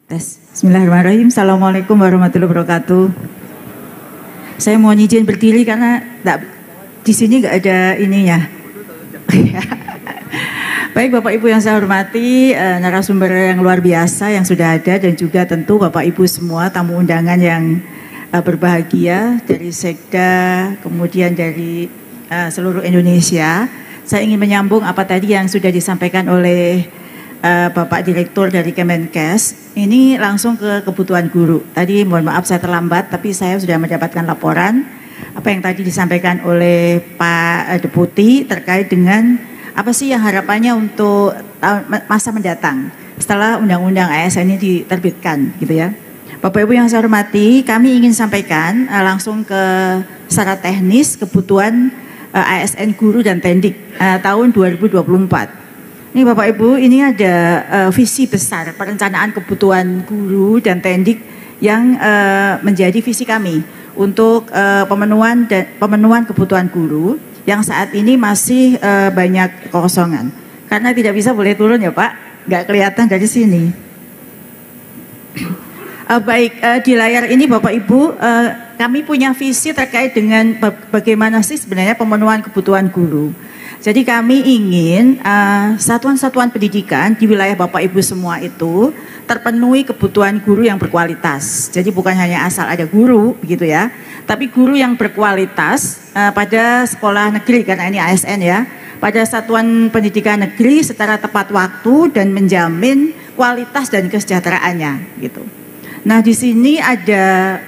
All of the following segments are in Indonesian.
Tes. Bismillahirrahmanirrahim. Assalamualaikum warahmatullahi wabarakatuh. Saya mohon izin berdiri karena di sini nggak ada ininya. Baik Bapak Ibu yang saya hormati, narasumber yang luar biasa yang sudah ada dan juga tentu Bapak Ibu semua tamu undangan yang berbahagia dari Sekda, kemudian dari seluruh Indonesia. Saya ingin menyambung apa tadi yang sudah disampaikan oleh Bapak Direktur dari Kemenkes. Ini langsung ke kebutuhan guru. Tadi mohon maaf saya terlambat, tapi saya sudah mendapatkan laporan apa yang tadi disampaikan oleh Pak Deputi terkait dengan apa sih yang harapannya untuk masa mendatang setelah Undang-Undang ASN ini diterbitkan, gitu ya. Bapak Ibu yang saya hormati, kami ingin sampaikan langsung ke secara teknis kebutuhan ASN guru dan tendik tahun 2024. Ini Bapak Ibu, ini ada visi besar perencanaan kebutuhan guru dan tendik yang menjadi visi kami untuk pemenuhan kebutuhan guru yang saat ini masih banyak kekosongan. Karena tidak bisa boleh turun ya Pak, nggak kelihatan dari sini. Baik, di layar ini Bapak Ibu, kami punya visi terkait dengan bagaimana sih sebenarnya pemenuhan kebutuhan guru. Jadi kami ingin satuan-satuan pendidikan di wilayah Bapak Ibu semua itu terpenuhi kebutuhan guru yang berkualitas. Jadi bukan hanya asal ada guru begitu ya, tapi guru yang berkualitas pada sekolah negeri karena ini ASN ya, pada satuan pendidikan negeri secara tepat waktu dan menjamin kualitas dan kesejahteraannya gitu. Nah di sini ada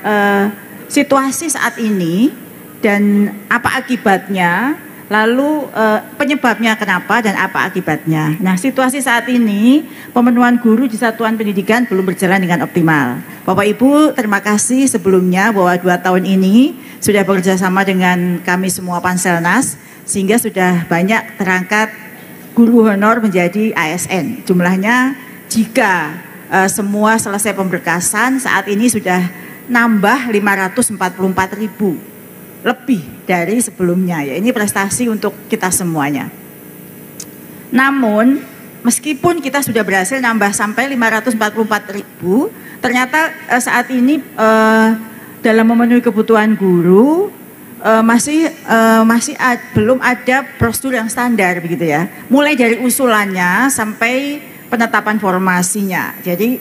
situasi saat ini dan apa akibatnya. Lalu penyebabnya kenapa dan apa akibatnya. Nah situasi saat ini pemenuhan guru di satuan pendidikan belum berjalan dengan optimal. Bapak Ibu terima kasih sebelumnya bahwa 2 tahun ini sudah bekerja sama dengan kami semua Panselnas sehingga sudah banyak terangkat guru honor menjadi ASN. Jumlahnya jika semua selesai pemberkasan saat ini sudah nambah 544.000. Lebih dari sebelumnya ya, ini prestasi untuk kita semuanya. Namun meskipun kita sudah berhasil nambah sampai 544.000, ternyata saat ini dalam memenuhi kebutuhan guru belum ada prosedur yang standar begitu ya. Mulai dari usulannya sampai penetapan formasinya. Jadi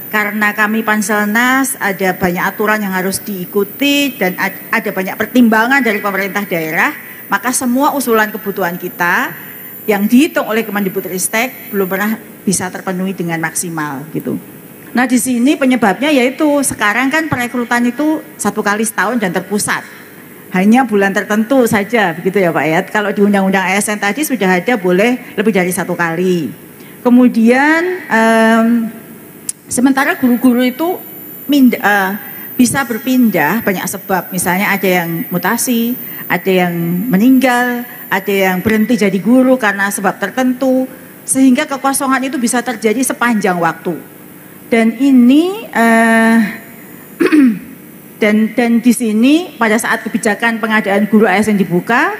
karena kami Panselnas ada banyak aturan yang harus diikuti dan ada banyak pertimbangan dari pemerintah daerah, maka semua usulan kebutuhan kita yang dihitung oleh Kemendikbudristek belum pernah bisa terpenuhi dengan maksimal gitu. Nah di sini penyebabnya yaitu sekarang kan perekrutan itu 1 kali setahun dan terpusat. Hanya bulan tertentu saja begitu ya Pak ya. Kalau di Undang-Undang ASN tadi sudah ada boleh lebih dari 1 kali. Kemudian sementara guru-guru itu bisa berpindah banyak sebab, misalnya ada yang mutasi, ada yang meninggal, ada yang berhenti jadi guru karena sebab tertentu, sehingga kekosongan itu bisa terjadi sepanjang waktu. Dan ini dan di sini pada saat kebijakan pengadaan guru ASN dibuka,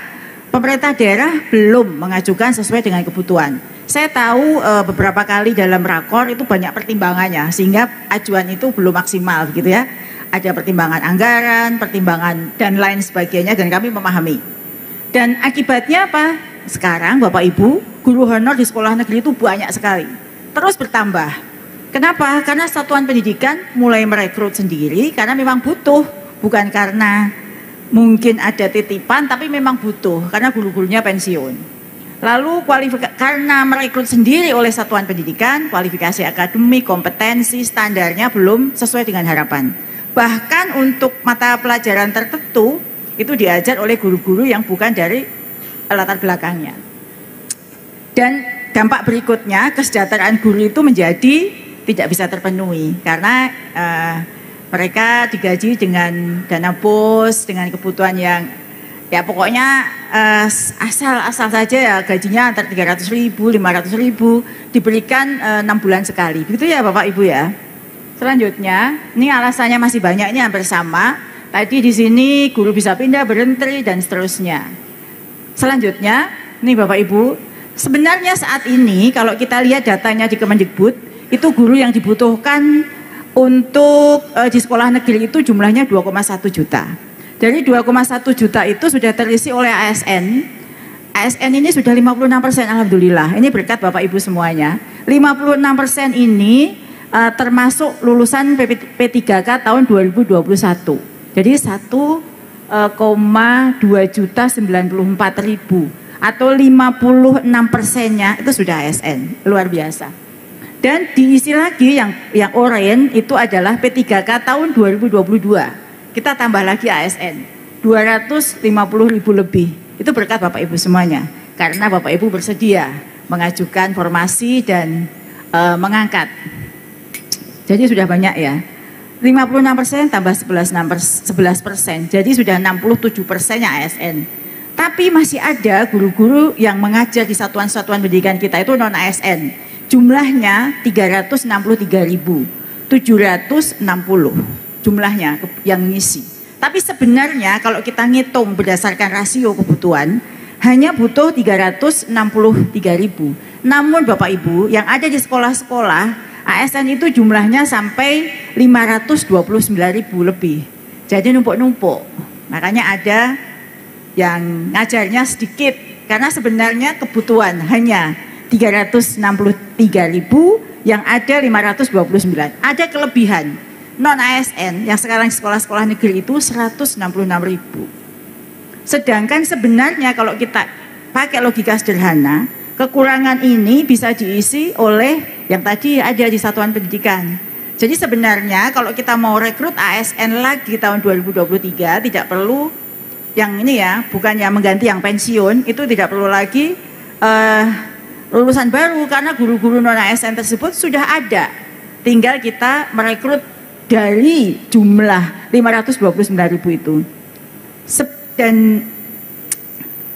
pemerintah daerah belum mengajukan sesuai dengan kebutuhan. Saya tahu beberapa kali dalam rakor itu banyak pertimbangannya sehingga ajuan itu belum maksimal gitu ya. Ada pertimbangan anggaran, pertimbangan dan lain sebagainya dan kami memahami. Dan akibatnya apa? Sekarang Bapak Ibu, guru honor di sekolah negeri itu banyak sekali. Terus bertambah. Kenapa? Karena satuan pendidikan mulai merekrut sendiri karena memang butuh, bukan karena mungkin ada titipan tapi memang butuh karena guru-gurunya pensiun. Lalu karena merekrut sendiri oleh satuan pendidikan, kualifikasi akademik, kompetensi, standarnya belum sesuai dengan harapan. Bahkan untuk mata pelajaran tertentu itu diajar oleh guru-guru yang bukan dari latar belakangnya. Dan dampak berikutnya kesejahteraan guru itu menjadi tidak bisa terpenuhi karena mereka digaji dengan dana bos, dengan kebutuhan yang ya pokoknya asal saja ya gajinya antara 300.000, 500.000 diberikan 6 bulan sekali. Begitu ya Bapak Ibu ya. Selanjutnya, ini alasannya masih banyak, ini hampir sama. Tadi di sini guru bisa pindah, berhenti dan seterusnya. Selanjutnya, ini Bapak Ibu, sebenarnya saat ini kalau kita lihat datanya di Kemendikbud, itu guru yang dibutuhkan untuk di sekolah negeri itu jumlahnya 2,1 juta. Dari 2,1 juta itu sudah terisi oleh ASN. ASN ini sudah 56%, alhamdulillah. Ini berkat Bapak Ibu semuanya. 56% ini termasuk lulusan P3K tahun 2021. Jadi 1,294.000 atau 56%-nya itu sudah ASN, luar biasa. Dan diisi lagi yang oranye itu adalah P3K tahun 2022. Kita tambah lagi ASN 250.000 lebih. Itu berkat Bapak Ibu semuanya. Karena Bapak Ibu bersedia mengajukan formasi dan mengangkat. Jadi sudah banyak ya. 56% tambah 11%. Jadi sudah 67%-nya ASN. Tapi masih ada guru-guru yang mengajar di satuan-satuan pendidikan kita itu non ASN. Jumlahnya 363.760 jumlahnya yang ngisi. Tapi sebenarnya kalau kita ngitung berdasarkan rasio kebutuhan hanya butuh 363.000. Namun Bapak Ibu yang ada di sekolah-sekolah ASN itu jumlahnya sampai 529.000 lebih. Jadi numpuk-numpuk. Makanya ada yang ngajarnya sedikit karena sebenarnya kebutuhan hanya 363.000, yang ada 529. Ada kelebihan non ASN yang sekarang sekolah-sekolah negeri itu 166.000. Sedangkan sebenarnya kalau kita pakai logika sederhana, kekurangan ini bisa diisi oleh yang tadi ada di satuan pendidikan. Jadi sebenarnya kalau kita mau rekrut ASN lagi tahun 2023 tidak perlu yang ini ya, bukan yang mengganti yang pensiun, itu tidak perlu lagi lulusan baru karena guru-guru non ASN tersebut sudah ada. Tinggal kita merekrut dari jumlah 529.000 itu. Dan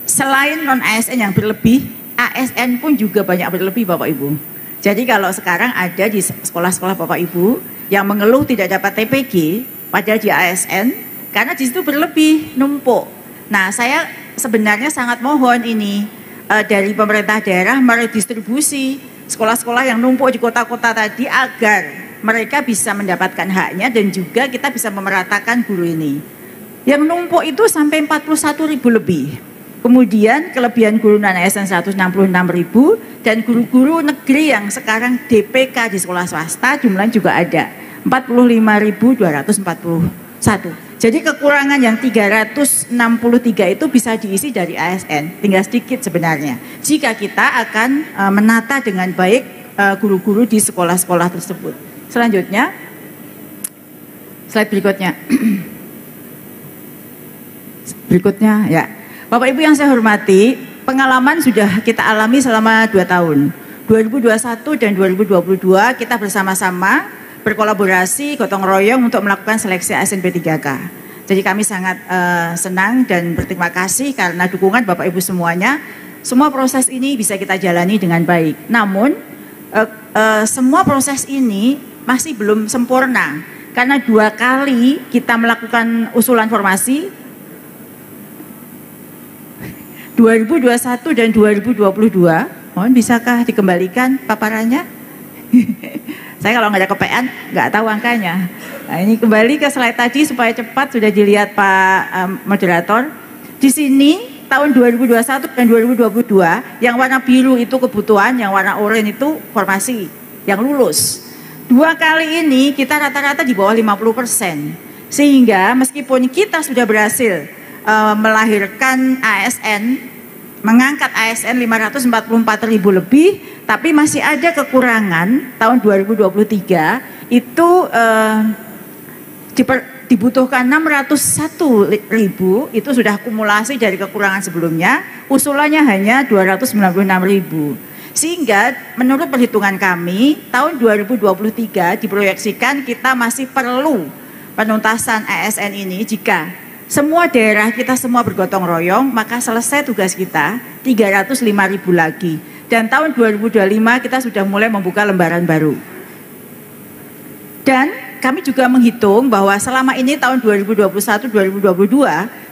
selain non ASN yang berlebih, ASN pun juga banyak berlebih Bapak Ibu. Jadi kalau sekarang ada di sekolah-sekolah Bapak Ibu yang mengeluh tidak dapat TPG padahal di ASN karena di situ berlebih, numpuk. Nah, saya sebenarnya sangat mohon ini dari pemerintah daerah meredistribusi sekolah-sekolah yang numpuk di kota-kota tadi agar mereka bisa mendapatkan haknya dan juga kita bisa memeratakan guru ini. Yang numpuk itu sampai 41.000 lebih. Kemudian kelebihan guru non ASN 166.000 dan guru-guru negeri yang sekarang DPK di sekolah swasta jumlahnya juga ada 45.241. Jadi kekurangan yang 363 itu bisa diisi dari ASN, tinggal sedikit sebenarnya. Jika kita akan menata dengan baik guru-guru di sekolah-sekolah tersebut. Selanjutnya, slide berikutnya. Berikutnya ya. Bapak Ibu yang saya hormati, pengalaman sudah kita alami selama 2 tahun. 2021 dan 2022 kita bersama-sama berkolaborasi gotong royong untuk melakukan seleksi ASN P3K. Jadi kami sangat senang dan berterima kasih karena dukungan Bapak Ibu semuanya. Semua proses ini bisa kita jalani dengan baik. Namun semua proses ini masih belum sempurna karena 2 kali kita melakukan usulan formasi 2021 dan 2022. Mohon bisakah dikembalikan paparannya? Saya kalau nggak ada kepean nggak tahu angkanya. Nah, ini kembali ke slide tadi supaya cepat sudah dilihat Pak moderator. Di sini tahun 2021 dan 2022 yang warna biru itu kebutuhan, yang warna oranye itu formasi yang lulus. 2 kali ini kita rata-rata di bawah 50%. Sehingga meskipun kita sudah berhasil melahirkan ASN, mengangkat ASN 544.000 lebih, tapi masih ada kekurangan tahun 2023 itu dibutuhkan 601.000, itu sudah akumulasi dari kekurangan sebelumnya, usulannya hanya 296.000. Sehingga menurut perhitungan kami tahun 2023 diproyeksikan kita masih perlu penuntasan ASN ini. Jika semua daerah kita semua bergotong royong, maka selesai tugas kita 305.000 lagi. Dan tahun 2025 kita sudah mulai membuka lembaran baru. Dan kami juga menghitung bahwa selama ini tahun 2021-2022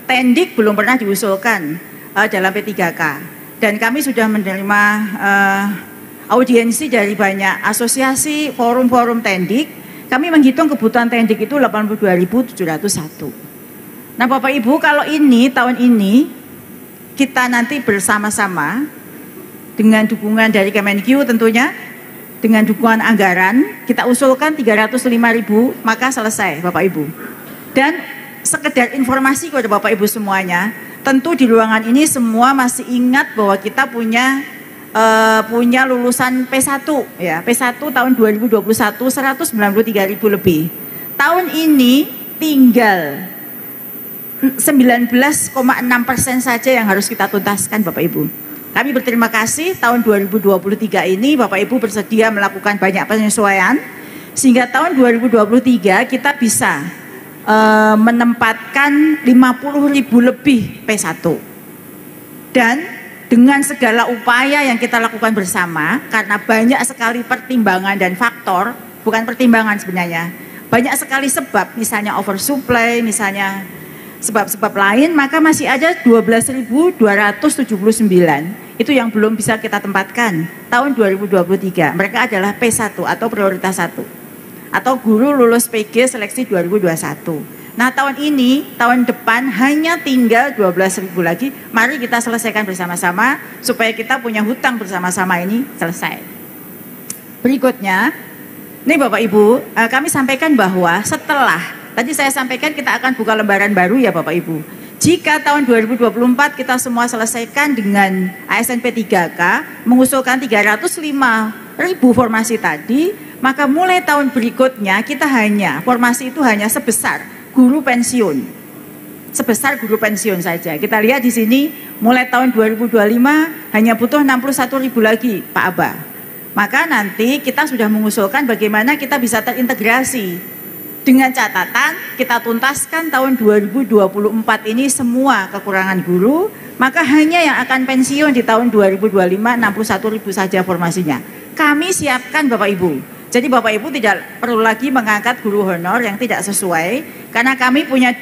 Tendik belum pernah diusulkan dalam P3K. Dan kami sudah menerima audiensi dari banyak asosiasi, forum-forum Tendik, kami menghitung kebutuhan Tendik itu 82.701. Nah Bapak Ibu, kalau ini tahun ini kita nanti bersama-sama dengan dukungan dari Kemenkyu tentunya, dengan dukungan anggaran, kita usulkan 305.000, maka selesai Bapak Ibu. Dan sekedar informasi kepada Bapak Ibu semuanya, tentu di ruangan ini semua masih ingat bahwa kita punya lulusan P1 ya, P1 tahun 2021 193.000 lebih. Tahun ini tinggal 19,6% saja yang harus kita tuntaskan Bapak Ibu. Kami berterima kasih tahun 2023 ini Bapak Ibu bersedia melakukan banyak penyesuaian sehingga tahun 2023 kita bisa menempatkan 50.000 lebih P1. Dan dengan segala upaya yang kita lakukan bersama, karena banyak sekali pertimbangan dan faktor, bukan pertimbangan sebenarnya, banyak sekali sebab, misalnya oversupply, misalnya sebab-sebab lain, maka masih ada 12.279 itu yang belum bisa kita tempatkan tahun 2023. Mereka adalah P1 atau prioritas 1 atau guru lulus PG seleksi 2021. Nah tahun ini, tahun depan hanya tinggal 12.000 lagi. Mari kita selesaikan bersama-sama supaya kita punya hutang bersama-sama ini selesai. Berikutnya, nih Bapak Ibu, kami sampaikan bahwa setelah, tadi saya sampaikan kita akan buka lembaran baru ya Bapak Ibu. Jika tahun 2024 kita semua selesaikan dengan ASN P3K, mengusulkan 305.000 formasi tadi, maka mulai tahun berikutnya kita formasi itu hanya sebesar guru pensiun, sebesar guru pensiun saja. Kita lihat di sini mulai tahun 2025 hanya butuh 61.000 lagi Pak Aba. Maka nanti kita sudah mengusulkan bagaimana kita bisa terintegrasi dengan catatan kita tuntaskan tahun 2024 ini semua kekurangan guru, maka hanya yang akan pensiun di tahun 2025 61.000 saja formasinya. Kami siapkan Bapak Ibu. Jadi Bapak Ibu tidak perlu lagi mengangkat guru honor yang tidak sesuai, karena kami punya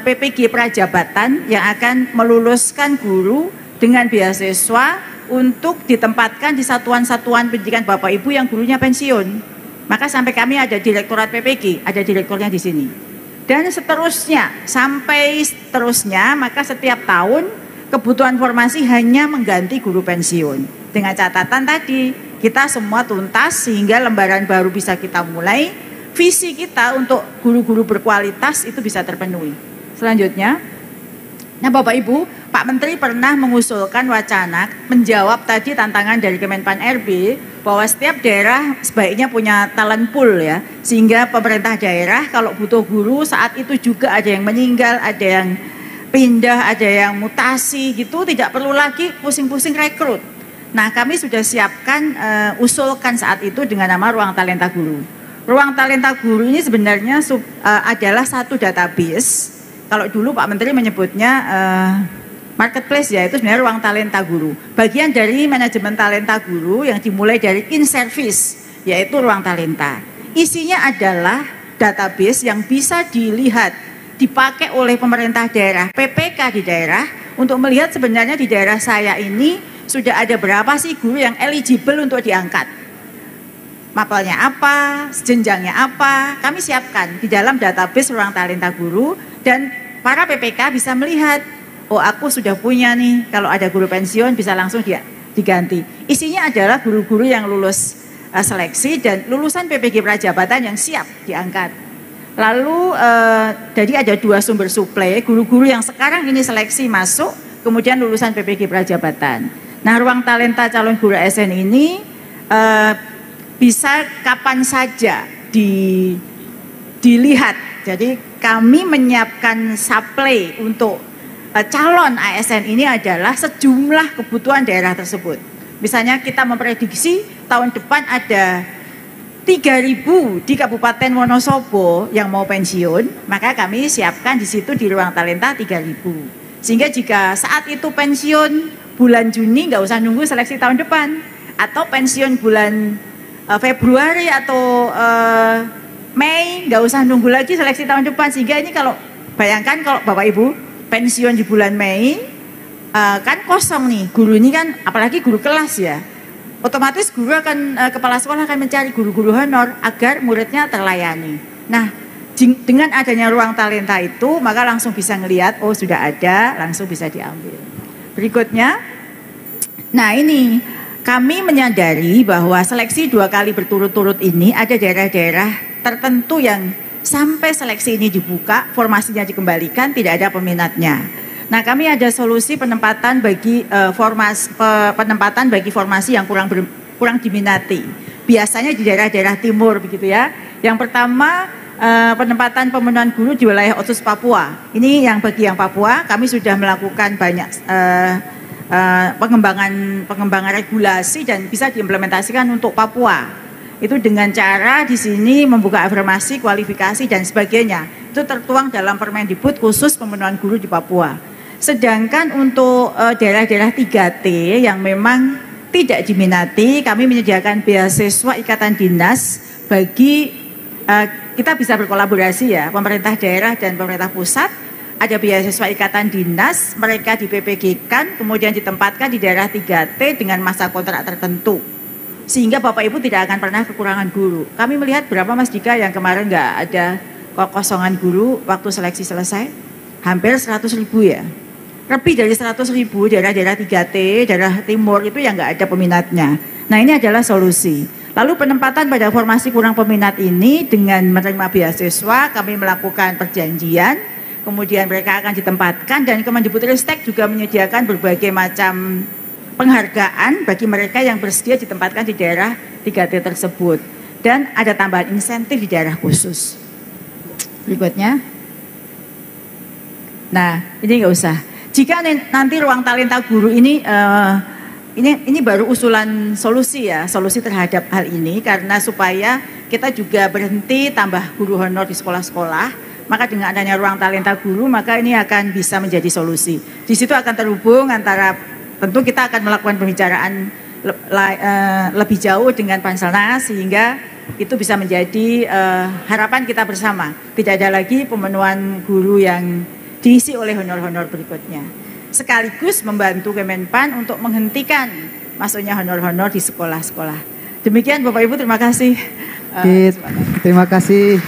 PPG prajabatan yang akan meluluskan guru dengan beasiswa untuk ditempatkan di satuan-satuan pendidikan Bapak Ibu yang gurunya pensiun. Maka sampai kami ada direktorat PPG, ada direkturnya di sini. Dan seterusnya, sampai seterusnya, maka setiap tahun kebutuhan formasi hanya mengganti guru pensiun. Dengan catatan tadi, kita semua tuntas sehingga lembaran baru bisa kita mulai, visi kita untuk guru-guru berkualitas itu bisa terpenuhi. Selanjutnya, nah Bapak Ibu, Pak Menteri pernah mengusulkan wacana menjawab tadi tantangan dari Kemenpan RB bahwa setiap daerah sebaiknya punya talent pool ya, sehingga pemerintah daerah kalau butuh guru saat itu juga ada yang meninggal, ada yang pindah, ada yang mutasi gitu, tidak perlu lagi pusing-pusing rekrut. Nah kami sudah siapkan, usulkan saat itu dengan nama Ruang Talenta Guru. Ruang Talenta Guru ini sebenarnya adalah satu database. Kalau dulu Pak Menteri menyebutnya marketplace ya, itu sebenarnya Ruang Talenta Guru. Bagian dari manajemen talenta guru yang dimulai dari in-service, yaitu Ruang Talenta. Isinya adalah database yang bisa dilihat, dipakai oleh pemerintah daerah, PPK di daerah, untuk melihat sebenarnya di daerah saya ini sudah ada berapa sih guru yang eligible untuk diangkat. Mapelnya apa, jenjangnya apa, kami siapkan di dalam database Ruang Talenta Guru, dan para PPK bisa melihat, oh aku sudah punya nih, kalau ada guru pensiun bisa langsung diganti. Isinya adalah guru-guru yang lulus seleksi dan lulusan PPG Prajabatan yang siap diangkat. Lalu jadi ada dua sumber suplai, guru-guru yang sekarang ini seleksi masuk, kemudian lulusan PPG Prajabatan. Nah, Ruang Talenta Calon Guru ASN ini bisa kapan saja dilihat. Jadi kami menyiapkan supply untuk calon ASN ini adalah sejumlah kebutuhan daerah tersebut. Misalnya kita memprediksi tahun depan ada 3.000 di Kabupaten Wonosobo yang mau pensiun, maka kami siapkan di situ di Ruang Talenta 3.000. Sehingga jika saat itu pensiun bulan Juni nggak usah nunggu seleksi tahun depan, atau pensiun bulan Februari atau Mei nggak usah nunggu lagi seleksi tahun depan. Sehingga ini kalau bayangkan kalau Bapak Ibu pensiun di bulan Mei kan kosong nih guru ini kan, apalagi guru kelas ya, otomatis guru akan kepala sekolah akan mencari guru-guru honor agar muridnya terlayani. Nah, dengan adanya ruang talenta itu maka langsung bisa ngelihat oh sudah ada, langsung bisa diambil. Berikutnya, nah ini kami menyadari bahwa seleksi 2 kali berturut-turut ini ada daerah-daerah tertentu yang sampai seleksi ini dibuka, formasinya dikembalikan, tidak ada peminatnya. Nah, kami ada solusi penempatan bagi formasi yang kurang diminati. Biasanya di daerah-daerah timur begitu ya. Yang pertama penempatan pemenuhan guru di wilayah Otsus Papua. Ini yang bagi yang Papua kami sudah melakukan banyak pengembangan regulasi dan bisa diimplementasikan untuk Papua. Itu dengan cara di sini membuka afirmasi, kualifikasi dan sebagainya. Itu tertuang dalam Permendikbud khusus pemenuhan guru di Papua. Sedangkan untuk daerah-daerah 3T yang memang tidak diminati, kami menyediakan beasiswa ikatan dinas bagi kita bisa berkolaborasi ya, pemerintah daerah dan pemerintah pusat. Ada beasiswa ikatan dinas, mereka di PPG-kan, kemudian ditempatkan di daerah 3T dengan masa kontrak tertentu. Sehingga Bapak Ibu tidak akan pernah kekurangan guru. Kami melihat berapa Mas Dika yang kemarin nggak ada kekosongan guru waktu seleksi selesai? Hampir 100.000 ya. Lebih dari 100.000 daerah-daerah 3T, daerah timur itu yang nggak ada peminatnya. Nah ini adalah solusi. Lalu penempatan pada formasi kurang peminat ini dengan menerima beasiswa, kami melakukan perjanjian, kemudian mereka akan ditempatkan dan Kemendikbudristek juga menyediakan berbagai macam penghargaan bagi mereka yang bersedia ditempatkan di daerah 3T tersebut. Dan ada tambahan insentif di daerah khusus. Berikutnya. Nah, ini nggak usah. Jika nanti ruang talenta guru ini baru usulan solusi ya, solusi terhadap hal ini karena supaya kita juga berhenti tambah guru honor di sekolah-sekolah, maka dengan adanya ruang talenta guru maka ini akan bisa menjadi solusi. Di situ akan terhubung antara tentu kita akan melakukan pembicaraan lebih jauh dengan Panselnas sehingga itu bisa menjadi harapan kita bersama. Tidak ada lagi pemenuhan guru yang diisi oleh honor-honor berikutnya. Sekaligus membantu Kemenpan untuk menghentikan masuknya honor-honor di sekolah-sekolah. Demikian Bapak Ibu, terima kasih. Terima kasih.